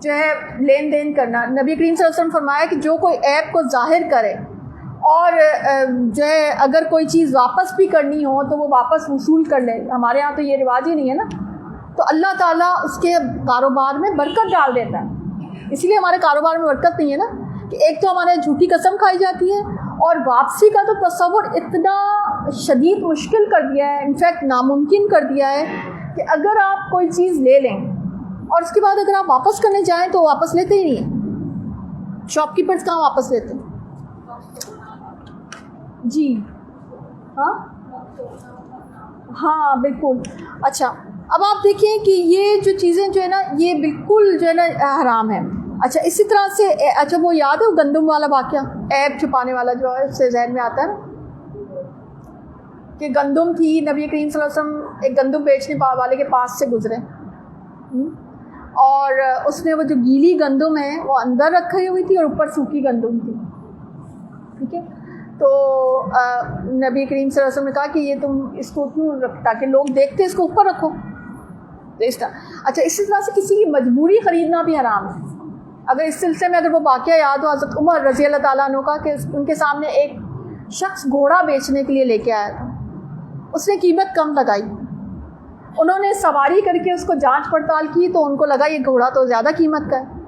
جو ہے لین دین کرنا، نبی کریم صلی اللہ علیہ وسلم فرمایا کہ جو کوئی ایپ کو ظاہر کرے اور جو ہے اگر کوئی چیز واپس بھی کرنی ہو تو وہ واپس وصول کر لے، ہمارے ہاں تو یہ رواج ہی نہیں ہے نا، تو اللہ تعالیٰ اس کے کاروبار میں برکت ڈال دیتا ہے۔ اسی لیے ہمارے کاروبار میں برکت نہیں ہے نا، کہ ایک تو ہمارے جھوٹی قسم کھائی جاتی ہے، اور واپسی کا تو تصور اتنا شدید مشکل کر دیا ہے، انفیکٹ ناممکن کر دیا ہے، کہ اگر آپ کوئی چیز لے لیں اور اس کے بعد اگر آپ واپس کرنے جائیں تو واپس لیتے ہی نہیں ہیں۔ شاپ کیپرز کہاں واپس لیتے ہیں؟ جی ہاں بالکل۔ اچھا، اب آپ دیکھیں کہ یہ جو چیزیں جو ہے نا، یہ بالکل جو ہے نا حرام ہے۔ اچھا، اسی طرح سے اچھا وہ یاد ہے وہ گندم والا واقعہ، ایپ چھپانے والا جو ہے، اس سے ذہن میں آتا ہے نا کہ گندم تھی، نبی کریم صلی اللہ علیہ وسلم ایک گندم بیچنے والے کے پاس سے گزرے، اور اس نے وہ جو گیلی گندم ہے وہ اندر رکھی ہوئی تھی اور اوپر سوکھی گندم تھی، ٹھیک ہے۔ تو نبی کریم صلی اللہ علیہ وسلم نے کہا کہ یہ تم اس کو کیوں تاکہ لوگ دیکھتے اس کو اوپر رکھو، تو اس طرح۔ اچھا، اسی طرح سے کسی کی مجبوری خریدنا بھی حرام ہے۔ اگر اس سلسلے میں اگر وہ واقعہ یاد ہو حضرت عمر رضی اللہ تعالیٰ عنہ کا، کہ ان کے سامنے ایک شخص گھوڑا بیچنے کے لیے لے کے آیا تھا، اس نے قیمت کم لگائی، انہوں نے سواری کر کے اس کو جانچ پڑتال کی تو ان کو لگا یہ گھوڑا تو زیادہ قیمت کا ہے،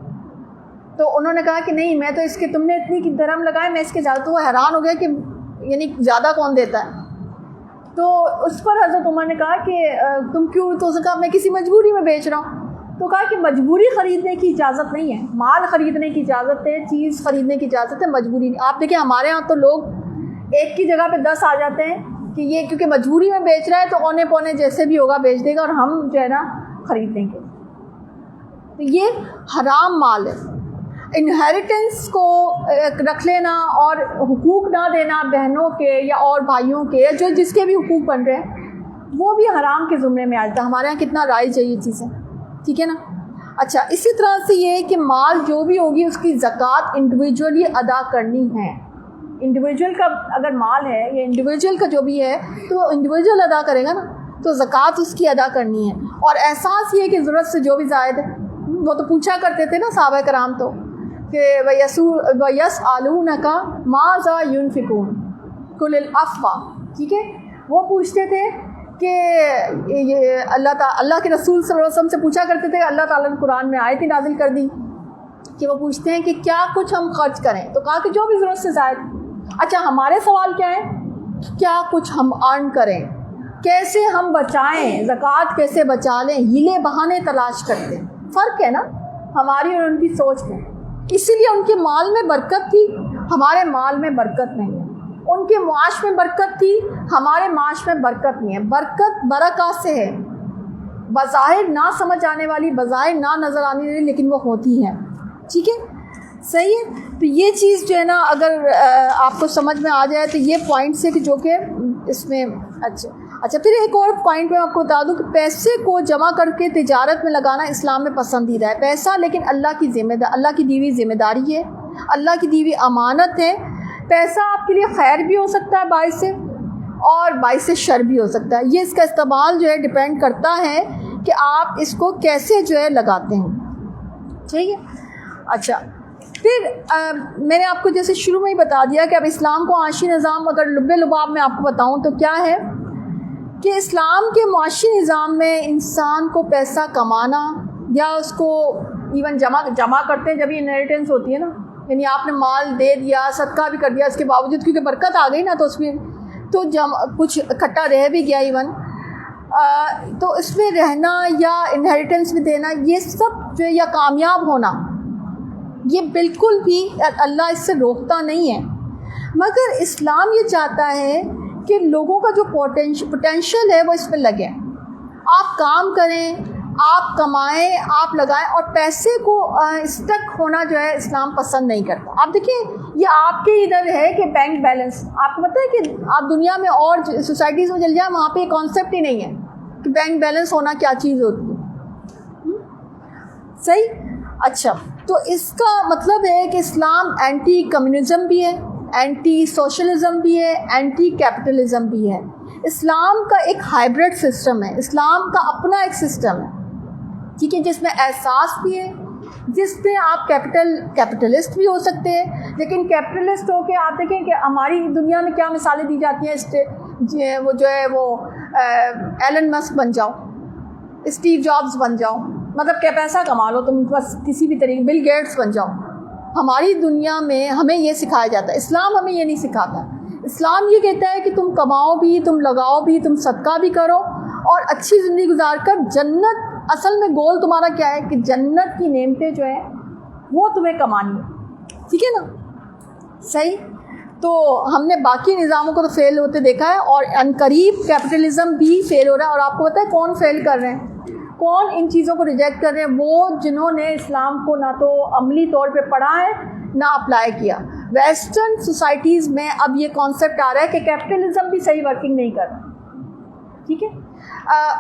تو انہوں نے کہا کہ نہیں، میں تو اس کے، تم نے اتنی درہم لگائے، میں اس کے زیادہ، تو وہ حیران ہو گیا کہ یعنی زیادہ کون دیتا ہے، تو اس پر حضرت عمر نے کہا کہ تم کیوں، تو اس نے کہا میں کسی مجبوری میں بیچ رہا ہوں، تو کہا کہ مجبوری خریدنے کی اجازت نہیں ہے، مال خریدنے کی اجازت ہے، چیز خریدنے کی اجازت ہے، مجبوری نہیں۔ آپ دیکھیں ہمارے ہاں تو لوگ ایک کی جگہ پہ 10 آ جاتے ہیں کہ یہ کیونکہ مجبوری میں بیچ رہا ہے تو اونے پونے جیسے بھی ہوگا بیچ دے گا، اور ہم جو ہے نا خرید لیں گے، تو یہ حرام مال ہے۔ انہیریٹنس کو رکھ لینا اور حقوق نہ دینا بہنوں کے یا اور بھائیوں کے، جو جس کے بھی حقوق بن رہے ہیں، وہ بھی حرام کے زمرے میں آ جاتا ہے۔ ہمارے یہاں کتنا رائج ہے یہ چیزیں، ٹھیک ہے نا۔ اچھا، اسی طرح سے یہ کہ مال جو بھی ہوگی اس کی زکوٰۃ انڈیویجولی ادا کرنی ہے۔ انڈیویجول کا اگر مال ہے یا انڈیویجول کا جو بھی ہے تو وہ انڈیویجول ادا کرے گا نا، تو زکوٰۃ اس کی ادا کرنی ہے۔ اور احساس یہ کہ ضرورت سے جو بھی زائد ہے، وہ تو پوچھا کرتے تھے نا صحابہ کرام تو، کہ وَيَسْأَلُونَكَ مَاذَا يُنْفِقُونَ قُلِ الْعَفْوَ، ٹھیک ہے، وہ پوچھتے تھے کہ یہ اللہ کے رسول صلی اللہ علیہ وسلم سے پوچھا کرتے تھے، اللہ تعالیٰ نے قرآن میں آیت نازل کر دی کہ وہ پوچھتے ہیں کہ کیا کچھ ہم خرچ کریں، تو کہا کہ جو بھی ضرورت سے زائد۔ اچھا، ہمارے سوال کیا ہے؟ کیا کچھ ہم ارن کریں، کیسے ہم بچائیں، زکوٰۃ کیسے بچا لیں، ہیلے بہانے تلاش کرتے ہیں۔ فرق ہے نا ہماری اور ان کی سوچ میں، اسی لیے ان کے مال میں برکت تھی، ہمارے مال میں برکت نہیں ہے۔ ان کے معاش میں برکت تھی، ہمارے معاش میں برکت نہیں ہے۔ برکت برکات سے ہے، بظاہر نہ سمجھ آنے والی، بظاہر نہ نظر آنے والی، لیکن وہ ہوتی ہے، ٹھیک ہے، صحیح ہے۔ تو یہ چیز جو ہے نا اگر آپ کو سمجھ میں آ جائے تو یہ پوائنٹس ہے کہ جو کہ اس میں اچھا پھر ایک اور پوائنٹ میں آپ کو بتا دوں کہ پیسے کو جمع کر کے تجارت میں لگانا اسلام میں پسندیدہ ہے۔ پیسہ لیکن اللہ کی دی ہوئی ذمہ داری ہے، اللہ کی دی ہوئی امانت ہے۔ پیسہ آپ کے لیے خیر بھی ہو سکتا ہے باعث سے، اور باعث شر بھی ہو سکتا ہے۔ یہ اس کا استعمال جو ہے ڈیپینڈ کرتا ہے کہ آپ اس کو کیسے جو ہے لگاتے ہیں، ٹھیک ہے۔ اچھا پھر میں نے آپ کو جیسے شروع میں ہی بتا دیا کہ اب اسلام کو معاشی نظام اگر لبے لباب میں آپ کو بتاؤں تو کیا ہے کہ اسلام کے معاشی نظام میں انسان کو پیسہ کمانا یا اس کو ایون جمع کرتے ہیں جب یہ انہیریٹنس ہوتی ہے نا، یعنی آپ نے مال دے دیا، صدقہ بھی کر دیا، اس کے باوجود کیونکہ برکت آ گئی نا تو اس میں تو کچھ اکٹھا رہ بھی گیا ایون، تو اس میں رہنا یا انہیریٹنس میں دینا یہ سب جو ہے یا کامیاب ہونا یہ بالکل بھی اللہ اس سے روکتا نہیں ہے، مگر اسلام یہ چاہتا ہے کہ لوگوں کا جو پوٹینشیل ہے وہ اس میں لگے، آپ کام کریں، آپ کمائیں، آپ لگائیں، اور پیسے کو اسٹک ہونا جو ہے اسلام پسند نہیں کرتا۔ آپ دیکھیں یہ آپ کے ادھر ہے کہ بینک بیلنس، آپ کو پتہ ہے کہ آپ دنیا میں اور سوسائٹیز میں چل جائیں وہاں پہ یہ کانسیپٹ ہی نہیں ہے کہ بینک بیلنس ہونا کیا چیز ہوتی ہے، صحیح؟ اچھا تو اس کا مطلب ہے کہ اسلام اینٹی کمیونزم بھی ہے، اینٹی سوشلزم بھی ہے، اینٹی کیپٹلزم بھی ہے۔ اسلام کا ایک ہائبرڈ سسٹم ہے، اسلام کا اپنا ایک سسٹم ہے، ٹھیک ہے، جس میں احساس بھی ہے، جس میں آپ کیپٹلسٹ بھی ہو سکتے ہیں، لیکن کیپٹلسٹ ہو کے آپ دیکھیں کہ ہماری دنیا میں کیا مثالیں دی جاتی ہیں، وہ جو ہے وہ ایلن مسک بن جاؤ، اسٹیو جابز بن جاؤ، مطلب کہ پیسہ کما لو تم بس کسی بھی طریقے، بل گیٹس بن جاؤ۔ ہماری دنیا میں ہمیں یہ سکھایا جاتا ہے، اسلام ہمیں یہ نہیں سکھاتا۔ اسلام یہ کہتا ہے کہ تم کماؤ بھی، تم لگاؤ بھی، تم صدقہ بھی کرو اور اچھی زندگی گزار کر جنت، اصل میں گول تمہارا کیا ہے کہ جنت کی نعمتیں جو ہیں وہ تمہیں کمانی ہے، ٹھیک ہے نا، صحیح؟ تو ہم نے باقی نظاموں کو تو فیل ہوتے دیکھا ہے، اور عنقریب کیپٹلزم بھی فیل ہو رہا ہے، اور آپ کو پتہ ہے کون فیل کر رہے ہیں، کون ان چیزوں کو ریجیکٹ کر رہے ہیں؟ وہ جنہوں نے اسلام کو نہ تو عملی طور پہ پڑھا ہے نہ اپلائی کیا۔ ویسٹرن سوسائٹیز میں اب یہ کانسیپٹ آ رہا ہے کہ کیپٹلزم بھی صحیح ورکنگ نہیں کر رہا، ٹھیک ہے،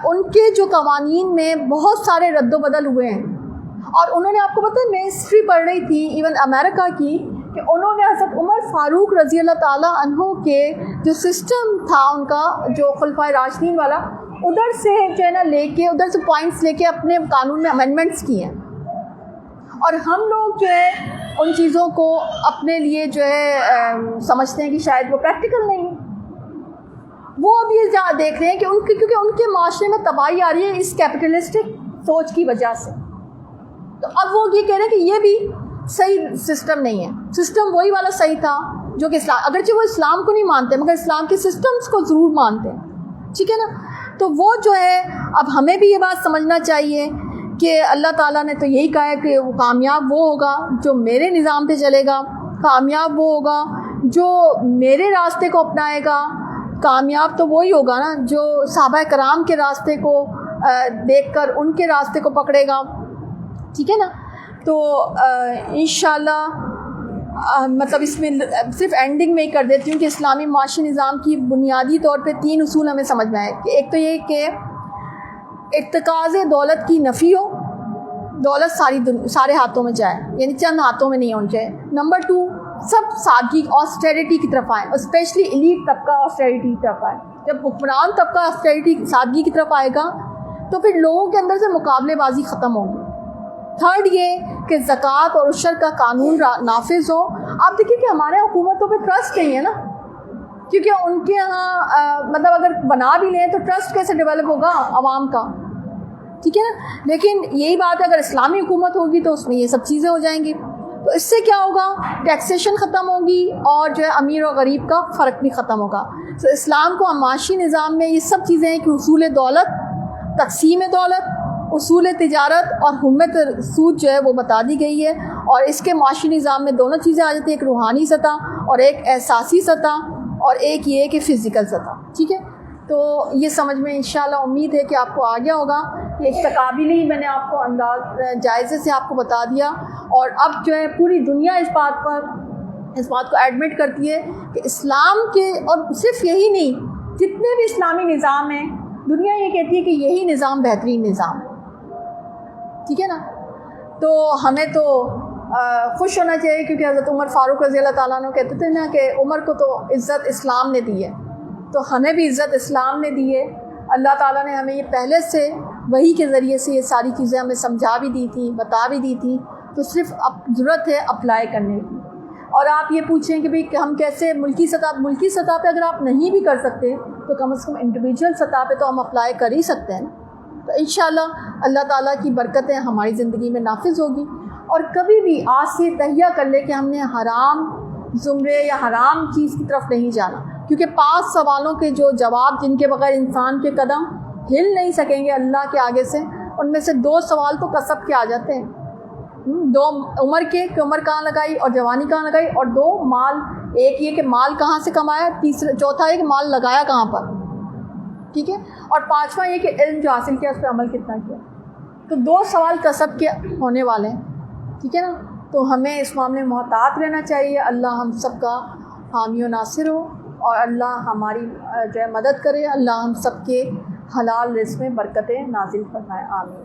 ان کے جو قوانین میں بہت سارے رد و بدل ہوئے ہیں، اور انہوں نے، آپ کو پتہ ہے میں ہسٹری پڑھ رہی تھی ایون امریکہ کی، کہ انہوں نے حضرت عمر فاروق رضی اللہ تعالیٰ عنہ کے جو سسٹم تھا ان کا جو خلفائے راشدین والا، ادھر سے جو ہے نا لے کے، ادھر سے پوائنٹس لے کے اپنے قانون میں امینڈمنٹس کیے ہیں، اور ہم لوگ جو ہے ان چیزوں کو اپنے لیے جو ہے سمجھتے ہیں کہ شاید وہ پریکٹیکل نہیں ہے۔ وہ اب یہ دیکھ رہے ہیں کہ کیونکہ ان کے معاشرے میں تباہی آ رہی ہے اس کیپٹلسٹک سوچ کی وجہ سے، تو اب وہ یہ کہہ رہے ہیں کہ یہ بھی صحیح سسٹم نہیں ہے، سسٹم وہی والا صحیح تھا جو کہ اسلام، اگرچہ وہ اسلام کو نہیں مانتے مگر اسلام کے سسٹمز کو ضرور مانتے ہیں، ٹھیک ہے نا۔ تو وہ جو ہے اب ہمیں بھی یہ بات سمجھنا چاہیے کہ اللہ تعالیٰ نے تو یہی کہا ہے کہ وہ کامیاب وہ ہوگا جو میرے نظام پہ چلے گا، کامیاب وہ ہوگا جو میرے راستے کو اپنائے گا، کامیاب تو وہی ہوگا نا جو صحابہ کرام کے راستے کو دیکھ کر ان کے راستے کو پکڑے گا، ٹھیک ہے نا۔ تو انشاءاللہ مطلب اس میں صرف اینڈنگ میں ہی کر دیتی ہوں کہ اسلامی معاشی نظام کی بنیادی طور پہ 3 اصول ہمیں سمجھ میں آئے کہ ایک تو یہ کہ ارتکاز دولت کی نفی ہو، دولت سارے ہاتھوں میں جائے، یعنی چند ہاتھوں میں نہیں ہونی چاہیے۔ نمبر 2، سب سادگی آسٹیریٹی کی طرف آئیں، اسپیشلی ایلیٹ طبقہ آسٹیریٹی کی طرف آئے۔ جب حکمران طبقہ آسٹیریٹی سادگی کی طرف آئے گا تو پھر لوگوں کے اندر سے مقابلے بازی ختم ہوگی۔ تھرڈ یہ کہ زکوٰۃ اور عشر کا قانون نافذ ہو۔ آپ دیکھیں کہ ہمارے حکومتوں پہ ٹرسٹ نہیں ہے نا، کیونکہ ان کے یہاں مطلب اگر بنا بھی لیں تو ٹرسٹ کیسے ڈیولپ ہوگا عوام کا، ٹھیک ہے نا۔ لیکن یہی بات ہے اگر اسلامی حکومت ہوگی تو اس میں یہ سب چیزیں ہو جائیں گی، تو اس سے کیا ہوگا، ٹیکسیشن ختم ہوگی اور جو ہے امیر اور غریب کا فرق بھی ختم ہوگا۔ تو اسلام کو معاشی نظام میں یہ سب چیزیں ہیں کہ اصول دولت، تقسیم دولت، اصول تجارت اور حرمت سود جو ہے وہ بتا دی گئی ہے، اور اس کے معاشی نظام میں دونوں چیزیں آ جاتی ہیں، ایک روحانی سطح اور ایک احساسی سطح، اور ایک یہ کہ فزیکل سطح، ٹھیک ہے۔ تو یہ سمجھ میں انشاءاللہ امید ہے کہ آپ کو آ گیا ہوگا کہ ایک تقابلی میں نے آپ کو جائزے سے آپ کو بتا دیا، اور اب جو ہے پوری دنیا اس بات کو ایڈمٹ کرتی ہے کہ اسلام کے، اور صرف یہی نہیں، جتنے بھی اسلامی نظام ہیں دنیا یہ کہتی ہے کہ یہی نظام بہترین نظام ہے، ٹھیک ہے نا۔ تو ہمیں تو خوش ہونا چاہیے کیونکہ حضرت عمر فاروق رضی اللہ تعالیٰ عنہ کہتے تھے نا کہ عمر کو تو عزت اسلام نے دی ہے، تو ہمیں بھی عزت اسلام نے دی ہے۔ اللہ تعالیٰ نے ہمیں یہ پہلے سے وحی کے ذریعے سے یہ ساری چیزیں ہمیں سمجھا بھی دی تھی، بتا بھی دی تھی، تو صرف اب ضرورت ہے اپلائی کرنے کی. اور آپ یہ پوچھیں کہ بھئی ہم کیسے ملکی سطح پہ اگر آپ نہیں بھی کر سکتے تو کم از کم انڈیویجول سطح پہ تو ہم اپلائی کر ہی سکتے ہیں. تو انشاءاللہ اللہ تعالیٰ کی برکتیں ہماری زندگی میں نافذ ہوگی. اور کبھی بھی آج سے تہیہ کر لے کہ ہم نے حرام زمرے یا حرام چیز کی طرف نہیں جانا، کیونکہ 5 سوالوں کے جو جواب جن کے بغیر انسان کے قدم ہل نہیں سکیں گے اللہ کے آگے سے، ان میں سے 2 سوال تو کسب کے آ جاتے ہیں. 2 عمر کے کہ عمر کہاں لگائی اور جوانی کہاں لگائی، اور 2 مال. ایک یہ کہ مال کہاں سے کمایا، چوتھا یہ کہ مال لگایا کہاں پر. ٹھیک ہے. اور 5واں یہ کہ علم جو حاصل کیا اس پہ عمل کتنا کیا. تو 2 سوال کسب کے ہونے والے ہیں. ٹھیک ہے نا. تو ہمیں اس معاملے میں محتاط رہنا چاہیے. اللہ ہم سب کا حامی و ناصر ہو اور اللہ ہماری جو ہے مدد کرے. اللہ ہم سب کے حلال رزق میں برکتیں نازل فرمائے. آمین.